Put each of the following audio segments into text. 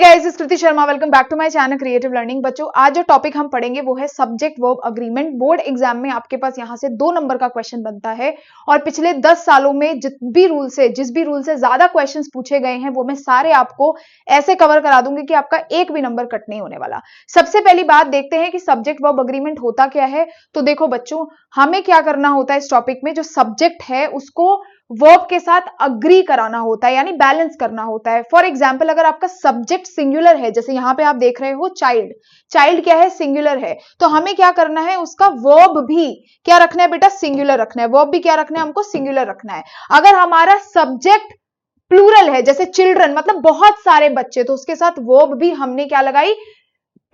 Guys, इस Kriti Sharma, welcome back to my channel creative learning. बच्चों, आज जो टॉपिक हम पढ़ेंगे वो है subject verb agreement. Board exam में आपके पास यहां से 2 नंबर का क्वेश्चन बनता है और पिछले 10 सालों में जिस भी रूल से ज्यादा क्वेश्चंस पूछे गए हैं वो मैं सारे आपको ऐसे कवर करा दूंगी कि आपका एक भी नंबर कट नहीं होने वाला। सबसे पहली बात देखते हैं कि सब्जेक्ट वर्ब अग्रीमेंट होता क्या है। तो देखो बच्चों, हमें क्या करना होता है इस टॉपिक में, जो सब्जेक्ट है उसको वर्ब के साथ अग्री कराना होता है, यानी बैलेंस करना होता है। फॉर एग्जाम्पल, अगर आपका सब्जेक्ट सिंगुलर है, जैसे यहां पे आप देख रहे हो चाइल्ड, चाइल्ड क्या है, सिंगुलर है, तो हमें क्या करना है, उसका वर्ब भी क्या रखना है बेटा, सिंगुलर रखना है। वर्ब भी क्या रखना है, हमको सिंगुलर रखना है। अगर हमारा सब्जेक्ट प्लूरल है, जैसे चिल्ड्रन मतलब बहुत सारे बच्चे, तो उसके साथ वर्ब भी हमने क्या लगाई,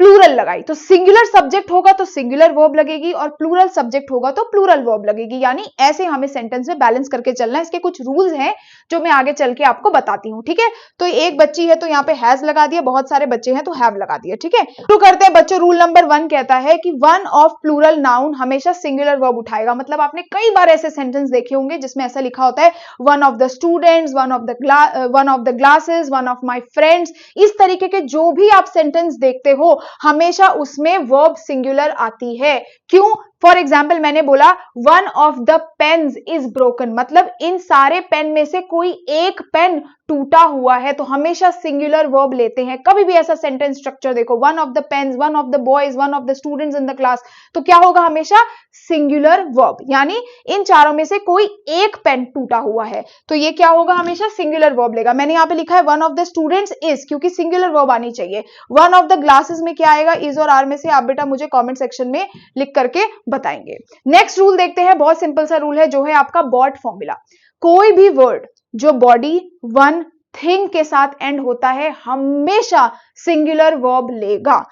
प्लूरल लगाई। तो सिंगुलर सब्जेक्ट होगा तो सिंगुलर वर्ब लगेगी और प्लूरल सब्जेक्ट होगा तो प्लूरल वर्ब लगेगी। यानी ऐसे हमें सेंटेंस में बैलेंस करके चलना है। इसके कुछ रूल्स हैं जो मैं आगे चल के आपको बताती हूं, ठीक है। तो एक बच्ची है तो यहाँ पे हैज लगा दिया, बहुत सारे बच्चे हैं तो हैव लगा दिया, ठीक है। शुरू करते हैं बच्चों। रूल नंबर 1 कहता है कि वन ऑफ प्लूरल नाउन हमेशा सिंगुलर वर्ब उठाएगा। मतलब आपने कई बार ऐसे सेंटेंस देखे होंगे जिसमें ऐसा लिखा होता है one of the students, one of the glasses, one of my friends. इस तरीके के जो भी आप सेंटेंस देखते हो हमेशा उसमें वर्ब सिंगुलर आती है। क्यों? फॉर एग्जाम्पल, मैंने बोला one of the pens is broken, मतलब इन सारे पेन में से कोई एक पेन टूटा हुआ है, तो हमेशा सिंगुलर वर्ब लेते हैं। कभी भी ऐसा सेंटेंस स्ट्रक्चर देखो, one of the pens, one of the boys, one of the students in the class, तो क्या होगा, हमेशा सिंगुलर वर्ब, यानी इन चारों में से कोई एक पेन टूटा हुआ है तो ये क्या होगा, हमेशा सिंगुलर वर्ब लेगा। मैंने यहां पे लिखा है one of the students is, क्योंकि सिंगुलर वर्ब आनी चाहिए। वन ऑफ द ग्लासेस में क्या आएगा, इज और आर में से आप बेटा मुझे कमेंट सेक्शन में लिख करके बताएंगे। नेक्स्ट रूल देखते हैं, बहुत सिंपल सा रूल है जो है आपका बॉट फॉर्मूला। कोई भी वर्ड जो बॉडी, वन, थिंग के साथ एंड होता है हमेशा सिंगुलर वर्ब लेगा।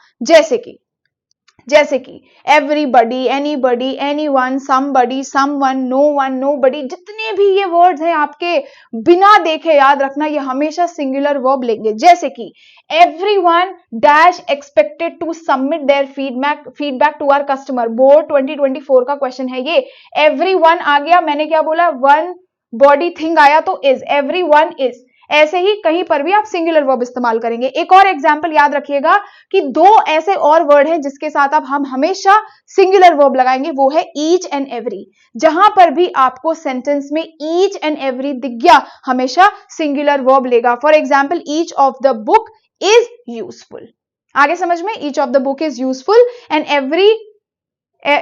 जैसे कि everybody, anybody, anyone, somebody, someone, no one, nobody, जितने भी ये वर्ड्स हैं आपके बिना देखे याद रखना, ये हमेशा सिंगुलर वर्ब लेंगे। जैसे कि everyone dash expected to submit their feedback to our customer. Board 2024 का क्वेश्चन है ये। एवरीवन आ गया, मैंने क्या बोला, वन बॉडी थिंग आया तो इज, एवरीवन इज। ऐसे ही कहीं पर भी आप सिंगुलर वर्ब इस्तेमाल करेंगे। एक और एग्जांपल याद रखिएगा कि 2 ऐसे और वर्ड हैं जिसके साथ आप हम हमेशा सिंगुलर वर्ब लगाएंगे, वो है ईच एंड एवरी। जहां पर भी आपको सेंटेंस में ईच एंड एवरी दिख गया, हमेशा सिंगुलर वर्ब लेगा। For example, each of the book is useful. आगे समझ में, each of the book is useful and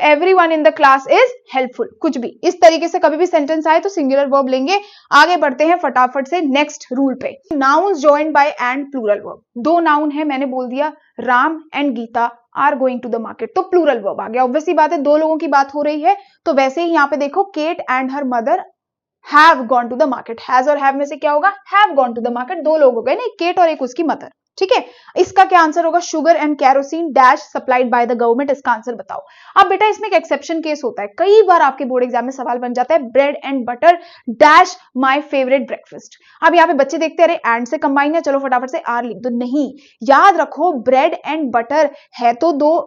everyone in the class is helpful। कुछ भी इस तरीके से कभी भी सेंटेंस आए तो सिंगुलर वर्ब लेंगे। आगे बढ़ते हैं फटाफट से नेक्स्ट रूल पे। Nouns joined by and plural verb. 2 noun है, मैंने बोल दिया Ram and Geeta are going to the market, तो प्लूरल वर्ब आ गया। ऑब्वियसली बात है, 2 लोगों की बात हो रही है, तो वैसे ही यहाँ पे देखो Kate and her mother have gone to the market. Has और हैव में से क्या होगा, have gone to the market. 2 लोग हो गए ना, एक केट और एक उसकी मदर, ठीक है। इसका क्या आंसर होगा, sugar and kerosene dash supplied by the government. इसका आंसर बताओ। अब बेटा इसमें एक एक्सेप्शन केस होता है, कई बार आपके बोर्ड एग्जाम में सवाल बन जाता है bread and butter dash my favourite breakfast. अब यहाँ पे बच्चे देखते हैं अरे एंड से कंबाइन है, चलो फटाफट से आर लिख दो। नहीं, याद रखो ब्रेड एंड बटर है तो 2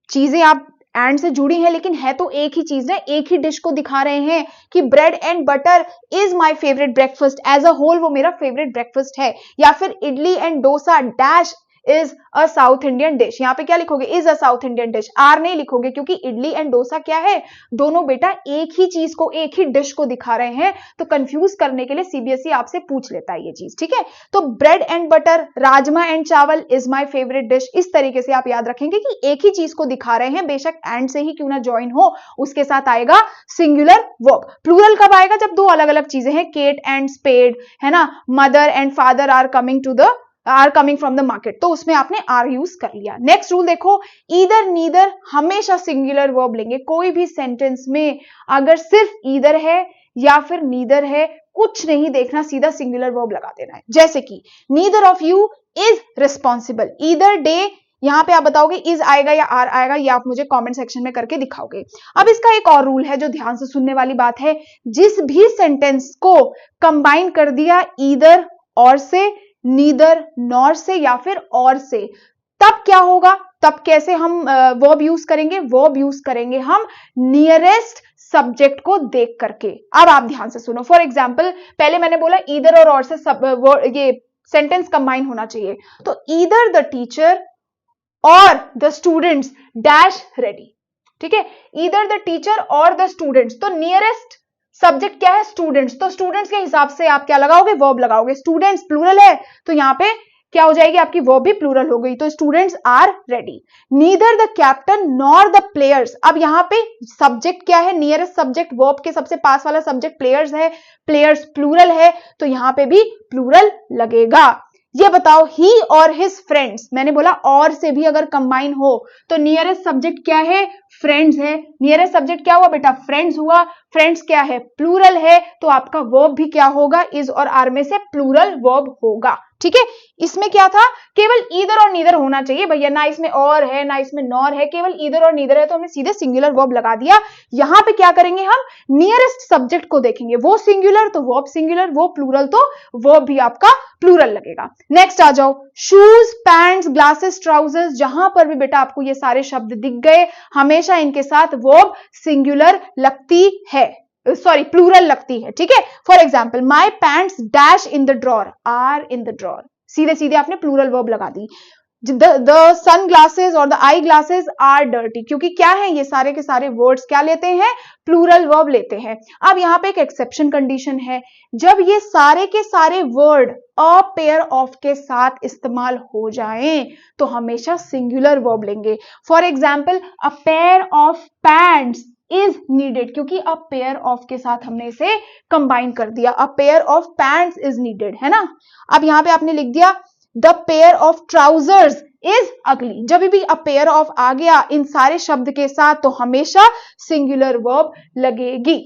चीजें आप एंड से जुड़ी हैं, लेकिन है तो एक ही चीज है, एक ही डिश को दिखा रहे हैं कि bread and butter is my favourite breakfast. As a whole वो मेरा फेवरेट ब्रेकफास्ट है। या फिर idli and dosa dash is a South Indian dish. यहाँ पे क्या लिखोगे, is a South Indian dish, are नहीं लिखोगे, क्योंकि इडली एंड डोसा क्या है, दोनों बेटा एक ही चीज को, एक ही डिश को दिखा रहे हैं। तो कंफ्यूज करने के लिए सीबीएसई आपसे पूछ लेता है ये चीज, ठीक है। तो bread and butter, rajma and चावल इज माय फेवरेट डिश। इस तरीके से आप याद रखेंगे कि एक ही चीज को दिखा रहे हैं, बेशक एंड से ही क्यों ना ज्वाइन हो, उसके साथ आएगा सिंगुलर वर्ब। प्लूरल कब आएगा, जब 2 अलग अलग चीजें हैं, केट एंड स्पेड, है ना, mother and father are coming from the market, तो उसमें आपने आर यूज कर लिया। नेक्स्ट रूल देखो, ईदर नीदर हमेशा सिंगुलर वर्ब लेंगे। कोई भी सेंटेंस में अगर सिर्फ ईदर है या फिर नीदर है, कुछ नहीं देखना, सीधा सिंगुलर वर्ब लगा देना है। जैसे कि neither of you is responsible. Either day, यहां पे आप बताओगे इज आएगा या आर आएगा, ये आप मुझे कमेंट सेक्शन में करके दिखाओगे। अब इसका एक और रूल है जो ध्यान से सुनने वाली बात है, जिस भी सेंटेंस को कंबाइन कर दिया ईदर और से, नीदर नॉर से या फिर और से, तब क्या होगा, तब कैसे हम वर्ब यूज करेंगे, वर्ब यूज करेंगे हम नियरेस्ट सब्जेक्ट को देख करके। अब आप ध्यान से सुनो। फॉर एग्जाम्पल, पहले मैंने बोला ईदर और से ये सेंटेंस कंबाइन होना चाहिए। तो ईदर द टीचर और द स्टूडेंट्स डैश रेडी, ठीक है, ईदर द टीचर और द स्टूडेंट्स, तो नियरेस्ट सब्जेक्ट क्या है, स्टूडेंट्स, तो स्टूडेंट्स के हिसाब से आप क्या लगाओगे, वर्ब लगाओगे। स्टूडेंट्स प्लूरल है तो यहां पे क्या हो जाएगी, आपकी वर्ब भी प्लूरल हो गई, तो students are ready. Neither the captain nor the players, अब यहां पे सब्जेक्ट क्या है, नियरेस्ट सब्जेक्ट, वर्ब के सबसे पास वाला सब्जेक्ट प्लेयर्स है, प्लेयर्स प्लूरल है तो यहां पे भी प्लूरल लगेगा। ये बताओ, ही और हिज फ्रेंड्स, मैंने बोला और से भी अगर कंबाइन हो तो नियरेस्ट सब्जेक्ट क्या है, फ्रेंड्स है, नियरेस्ट सब्जेक्ट क्या हुआ बेटा, फ्रेंड्स हुआ, फ्रेंड्स क्या है, प्लूरल है, तो आपका वर्ब भी क्या होगा, इज और आर में से प्लूरल वर्ब होगा। ठीक है, इसमें क्या था, केवल ईदर और नीदर होना चाहिए भैया, ना इसमें और है ना इसमें नॉर है, केवल ईदर और नीदर है तो हमने सीधे सिंगुलर वर्ब लगा दिया। यहां पे क्या करेंगे, हम नियरेस्ट सब्जेक्ट को देखेंगे, वो सिंगुलर तो वर्ब सिंगुलर, वो प्लूरल तो वर्ब भी आपका प्लूरल लगेगा। नेक्स्ट आ जाओ, शूज, पैंट्स, ग्लासेस, ट्राउजर्स, जहां पर भी बेटा आपको ये सारे शब्द दिख गए, हमेशा इनके साथ वर्ब सिंगुलर लगती है, सॉरी प्लूरल लगती है। ठीक है, for example my pants dash in the drawer, are in the drawer, सीधे सीधे आपने प्लूरल वर्ब लगा दी। द सन ग्लासेस और the eyeglasses are dirty, क्योंकि क्या है, ये सारे के सारे वर्ड्स क्या लेते हैं, प्लूरल वर्ब लेते हैं। अब यहां पे एक एक्सेप्शन कंडीशन है, जब ये सारे के सारे वर्ड अ पेयर ऑफ के साथ इस्तेमाल हो जाएं तो हमेशा सिंगुलर वर्ब लेंगे। For example a pair of pants is needed, क्योंकि अ पेयर ऑफ के साथ हमने इसे कंबाइन कर दिया, a pair of pants is needed, है ना। अब यहां पे आपने लिख दिया the pair of trousers is अगली, जब भी अ पेयर ऑफ आ गया इन सारे शब्द के साथ तो हमेशा सिंगुलर वर्ब लगेगी।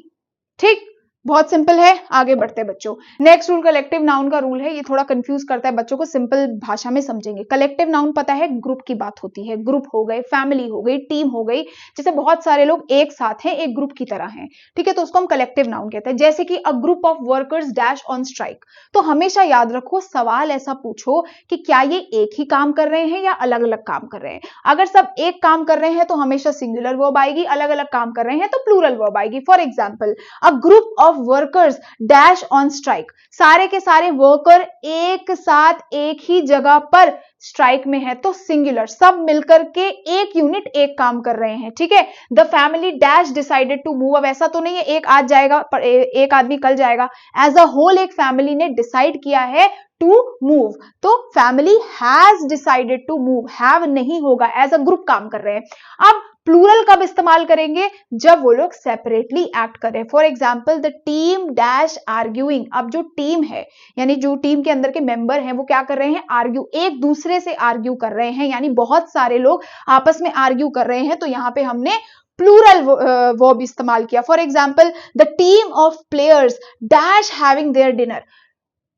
ठीक, बहुत सिंपल है, आगे बढ़ते हैं बच्चों। नेक्स्ट रूल कलेक्टिव नाउन का रूल है, ये थोड़ा कंफ्यूज करता है बच्चों को, सिंपल भाषा में समझेंगे। कलेक्टिव नाउन पता है ग्रुप की बात होती है, ग्रुप हो गए, फैमिली हो गई, टीम हो गई, जैसे बहुत सारे लोग एक साथ हैं, एक ग्रुप की तरह हैं। ठीक है, तो उसको हम कलेक्टिव नाउन कहते हैं। जैसे कि a group of workers dash on strike, तो हमेशा याद रखो, सवाल ऐसा पूछो कि क्या ये एक ही काम कर रहे हैं या अलग अलग काम कर रहे हैं। अगर सब एक काम कर रहे हैं तो हमेशा सिंगुलर वर्ब आएगी, अलग अलग काम कर रहे हैं तो प्लूरल वर्ब आएगी। For example a group of workers dash on strike, सारे के सारे वर्कर एक साथ एक ही जगह पर स्ट्राइक में है तो सिंगुलर, सब मिलकर के एक यूनिट एक काम कर रहे हैं। ठीक है, the family dash decided to move, अब ऐसा तो नहीं है एक आज जाएगा पर एक आदमी कल जाएगा, एज अ होल एक फैमिली ने डिसाइड किया है टू मूव, तो family has decided to move, have नहीं होगा, एज अ ग्रुप काम कर रहे हैं। अब प्लूरल कब इस्तेमाल करेंगे, जब वो लोग सेपरेटली एक्ट करें। For example the team dash arguing, अब जो टीम है यानी जो टीम के अंदर के मेंबर हैं वो क्या कर रहे हैं, आर्ग्यू, एक दूसरे से आर्ग्यू कर रहे हैं, यानी बहुत सारे लोग आपस में आर्ग्यू कर रहे हैं, तो यहां पे हमने प्लूरल वर्ब इस्तेमाल किया। For example the team of players dash having their dinner,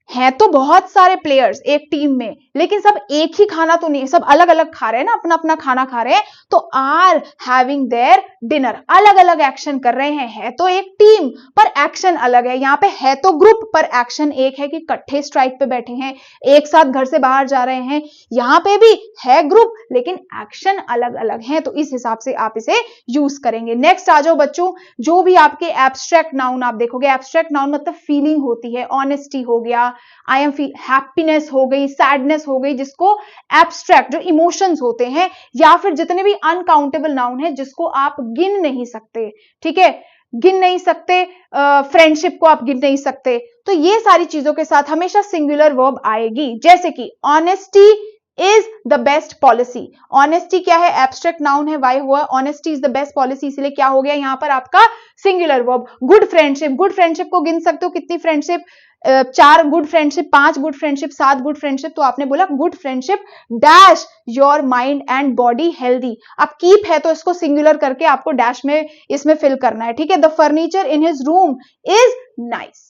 हैं तो बहुत सारे प्लेयर्स एक टीम में, लेकिन सब एक ही खाना तो नहीं, सब अलग अलग खा रहे हैं ना, अपना अपना खाना खा रहे हैं, तो आर हैविंग देयर डिनर, अलग अलग एक्शन कर रहे हैं। है तो एक टीम पर एक्शन अलग है, यहां पे है तो ग्रुप पर एक्शन एक है कि इकट्ठे स्ट्राइक पे बैठे हैं, एक साथ घर से बाहर जा रहे हैं। यहां पे भी है ग्रुप लेकिन एक्शन अलग अलग है, तो इस हिसाब से आप इसे यूज करेंगे। नेक्स्ट आ जाओ बच्चों, जो भी आपके एब्स्ट्रैक्ट नाउन आप देखोगे, एब्स्ट्रैक्ट नाउन मतलब फीलिंग होती है, ऑनेस्टी हो गया, आई एम हैप्पीनेस हो गई, सैडनेस हो गई, जिसको एब्स्ट्रैक्ट जो इमोशंस होते हैं, या फिर जितने भी अनकाउंटेबल नाउन है जिसको आप गिन नहीं सकते। ठीक है, गिन नहीं सकते, फ्रेंडशिप को आप गिन नहीं सकते, तो ये सारी चीजों के साथ हमेशा सिंगुलर वर्ब आएगी। जैसे कि honesty is the best policy, honesty क्या है, एब्स्ट्रैक्ट नाउन है, वाई हुआ honesty is the best policy, इसलिए क्या हो गया यहां पर आपका singular verb. Good friendship, good friendship को गिन सकते हो, कितनी friendship, 4 good friendship, 5 good friendship, 7 good friendship, तो आपने बोला good friendship dash your mind and body healthy. अब कीप है तो इसको सिंगुलर करके आपको डैश में इसमें फिल करना है। ठीक है, the furniture in his room is nice.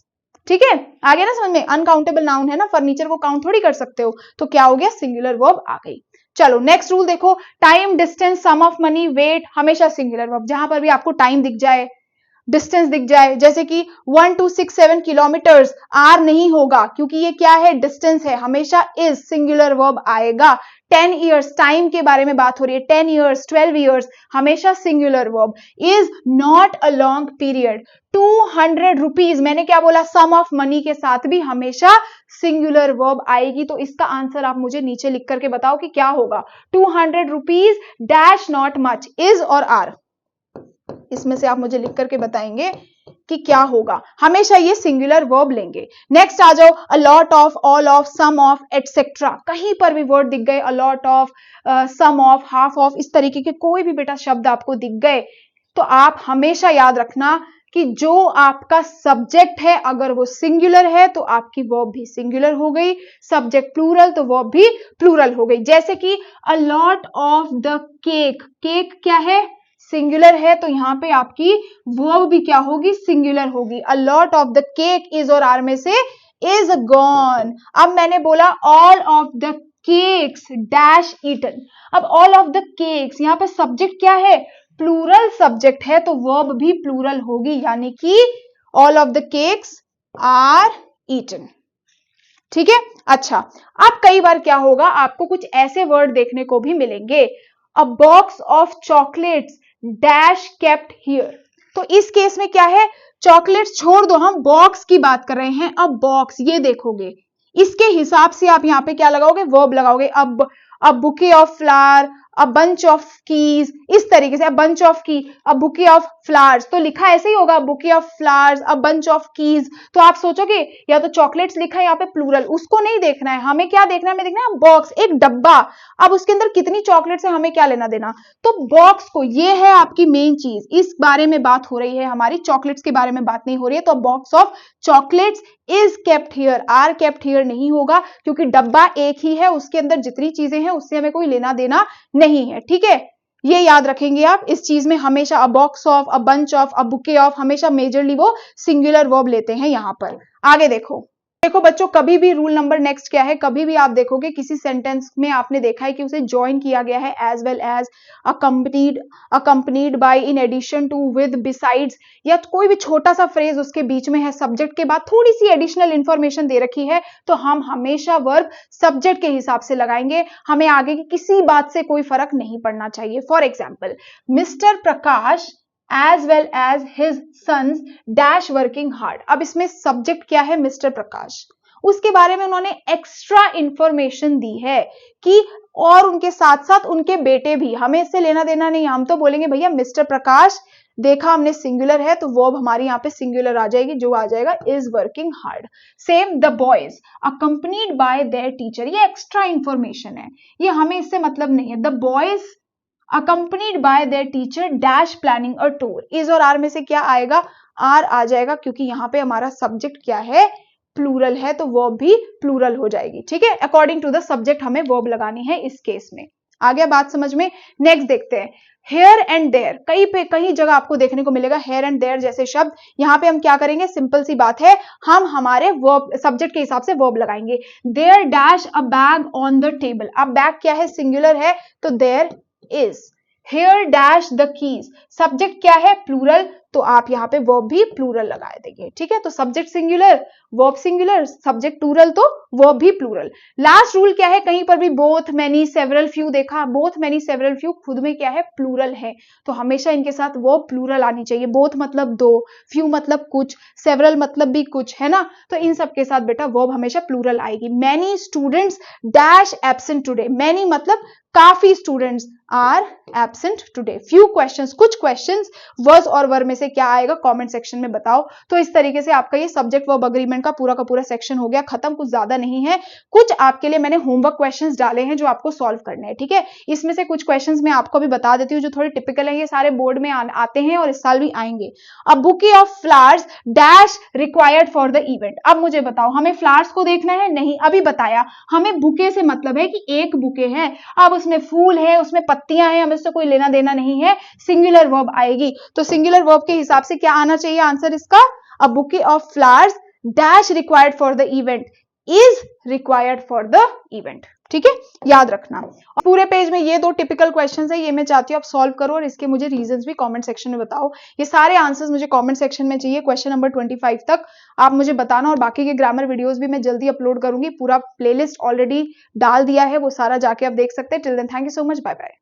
ठीक है, आ गया ना समझ में, अनकाउंटेबल नाउन है ना, फर्नीचर को काउंट थोड़ी कर सकते हो, तो क्या हो गया, सिंगुलर वर्ब आ गई। चलो नेक्स्ट रूल देखो, time, distance, sum of money, weight, हमेशा सिंगुलर वर्ब, जहां पर भी आपको टाइम दिख जाए, डिस्टेंस दिख जाए, जैसे कि 1267 किलोमीटर्स, आर नहीं होगा क्योंकि ये क्या है, डिस्टेंस है, हमेशा इज सिंगुलर वर्ब आएगा। 10 इयर्स, टाइम के बारे में बात हो रही है, 10 इयर्स, 12 इयर्स, हमेशा singular verb. Is not a long period. 200 rupees, मैंने क्या बोला, सम ऑफ मनी के साथ भी हमेशा सिंगुलर वर्ब आएगी। तो इसका आंसर आप मुझे नीचे लिख करके बताओ कि क्या होगा। 200 rupees dash not much, is और आर, इसमें से आप मुझे लिख करके बताएंगे कि क्या होगा। हमेशा ये सिंगुलर वर्ब लेंगे। नेक्स्ट आ जाओ, a lot of, all of, some of, etcetera. कहीं पर भी वर्ड दिख गए, a lot of, some of, half of, इस तरीके के कोई भी बेटा शब्द आपको दिख गए तो आप हमेशा याद रखना कि जो आपका सब्जेक्ट है अगर वो सिंगुलर है तो आपकी वर्ब भी सिंगुलर हो गई, सब्जेक्ट प्लूरल तो वर्ब भी प्लूरल हो गई। जैसे कि अ lot of the cake, cake क्या है, सिंगुलर है, तो यहां पे आपकी वर्ब भी क्या होगी, सिंगुलर होगी। A lot of the cake, is और आर में से इज गॉन। अब मैंने बोला all of the cakes dash eaten. अब ऑल ऑफ द केक्स, यहां पे सब्जेक्ट क्या है, प्लूरल सब्जेक्ट है, तो वर्ब भी प्लूरल होगी, यानी कि all of the cakes are eaten. ठीक है। अच्छा, अब कई बार क्या होगा, आपको कुछ ऐसे वर्ड देखने को भी मिलेंगे, अ box of chocolates dash kept here. तो इस केस में क्या है, चॉकलेट्स छोड़ दो, हम बॉक्स की बात कर रहे हैं। अब बॉक्स, ये देखोगे, इसके हिसाब से आप यहां पे क्या लगाओगे, वर्ब लगाओगे। अब bouquet of flower, a bunch of keys, इस तरीके से, अ बंच ऑफ की, अ बुके ऑफ फ्लावर्स, तो लिखा ऐसे ही होगा, bouquet of flowers, a bunch of keys. तो आप सोचोगे या तो चॉकलेट्स लिखा है यहाँ पे प्लूरल, उसको नहीं देखना है, हमें क्या देखना है, हमें देखना है बॉक्स, एक डब्बा। अब उसके अंदर कितनी चॉकलेट्स है हमें क्या लेना देना, तो बॉक्स को, ये है आपकी मेन चीज, इस बारे में बात हो रही है हमारी, चॉकलेट्स के बारे में बात नहीं हो रही है। तो box of chocolates is kept here, are kept here नहीं होगा क्योंकि डब्बा एक ही है, उसके अंदर जितनी चीजें हैं उससे हमें कोई लेना देना नहीं है। ठीक है, ये याद रखेंगे आप इस चीज में, हमेशा अ box of, a bunch of, a bouquet of, हमेशा मेजरली वो सिंगुलर वर्ब लेते हैं यहां पर। आगे देखो, देखो बच्चों, कभी भी रूल नंबर नेक्स्ट क्या है, कभी भी आप देखोगे किसी सेंटेंस में आपने देखा है कि उसे ज्वाइन किया गया है as well as, accompanied by, in addition to, with, besides, या कोई भी छोटा सा फ्रेज उसके बीच में है, सब्जेक्ट के बाद थोड़ी सी एडिशनल इंफॉर्मेशन दे रखी है, तो हम हमेशा वर्ब सब्जेक्ट के हिसाब से लगाएंगे, हमें आगे की किसी बात से कोई फर्क नहीं पड़ना चाहिए। For example, mister Prakash as well as his sons dash working hard। अब इसमें सब्जेक्ट क्या है, मिस्टर प्रकाश, उसके बारे में उन्होंने एक्स्ट्रा इंफॉर्मेशन दी है कि और उनके साथ साथ उनके बेटे भी, हमें इससे लेना देना नहीं, हम तो बोलेंगे भैया मिस्टर प्रकाश, देखा हमने सिंगुलर है तो वर्ब हमारी यहाँ पे सिंगुलर आ जाएगी, जो आ जाएगा is working hard. Same the boys accompanied by there teacher, ये एक्स्ट्रा इंफॉर्मेशन है, ये हमें इससे मतलब नहीं है। The boys accompanied by their teacher dash planning a tour, is और आर में से क्या आएगा, आर आ जाएगा क्योंकि यहाँ पे हमारा सब्जेक्ट क्या है, प्लूरल है, तो वर्ब भी प्लूरल हो जाएगी। ठीक है, अकॉर्डिंग टू द सब्जेक्ट हमें वर्ब लगानी है इस केस में। आ गया बात समझ में। नेक्स्ट देखते हैं, हेयर एंड देयर, कई जगह आपको देखने को मिलेगा हेयर एंड देयर जैसे शब्द। यहाँ पे हम क्या करेंगे, सिंपल सी बात है, हम हमारे वर्ब सब्जेक्ट के हिसाब से वर्ब लगाएंगे। There dash a bag on the table, अब बैग क्या है, सिंगुलर है, तो there is। here dash the keys, subject क्या है, प्लूरल, तो आप यहाँ पे वर्ब भी प्लूरल लगा देंगे। ठीक है, तो subject singular, verb singular, subject plural तो वर्ब भी प्लूरल। लास्ट रूल क्या है, कहीं पर भी बोथ, मैनी, सेवरल, फ्यू देखा, बोथ, मैनी, सेवरल, फ्यू खुद में क्या है, प्लूरल है, तो हमेशा इनके साथ वर्ब प्लूरल आनी चाहिए। बोथ मतलब दो, फ्यू मतलब कुछ, सेवरल मतलब भी कुछ, है ना, तो इन सब के साथ बेटा वर्ब हमेशा प्लूरल आएगी। Many students dash absent today, many मतलब काफी students are absent today. Few questions, कुछ क्वेश्चंस, वर्स और वर में से क्या आएगा, कमेंट सेक्शन में बताओ। तो इस तरीके से आपका ये सब्जेक्ट वर्ब अग्रीमेंट का पूरा सेक्शन हो गया खत्म, कुछ ज्यादा नहीं है। कुछ आपके लिए मैंने होमवर्क क्वेश्चंस डाले हैं जो आपको सॉल्व करने हैं। ठीक है, इसमें से कुछ क्वेश्चंस मैं आपको भी बता देती हूँ जो थोड़े टिपिकल है, ये सारे बोर्ड में आते हैं और इस साल भी आएंगे। अब bouquet of flowers dash required for the event, अब मुझे बताओ हमें फ्लावर्स को देखना है, नहीं अभी बताया, हमें बुके से मतलब है कि एक बुके है, अब उसमें फूल है, उसमें पत्तियां हैं, हमें उससे कोई लेना देना नहीं है, सिंगुलर वर्ब आएगी। तो सिंगुलर वर्ब के हिसाब से क्या आना चाहिए आंसर इसका, a bouquet of flowers dash required for the event is required for the event. ठीक है, याद रखना। और पूरे पेज में ये 2 टिपिकल क्वेश्चंस है, ये मैं चाहती हूँ आप सॉल्व करो और इसके मुझे रीजंस भी कमेंट सेक्शन में बताओ। ये सारे आंसर्स मुझे कमेंट सेक्शन में चाहिए, क्वेश्चन नंबर 25 तक आप मुझे बताना। और बाकी के ग्रामर वीडियोस भी मैं जल्दी अपलोड करूंगी, पूरा प्लेलिस्ट ऑलरेडी डाल दिया है, वो सारा जाके आप देख सकते हैं। Till then thank you so much, bye bye.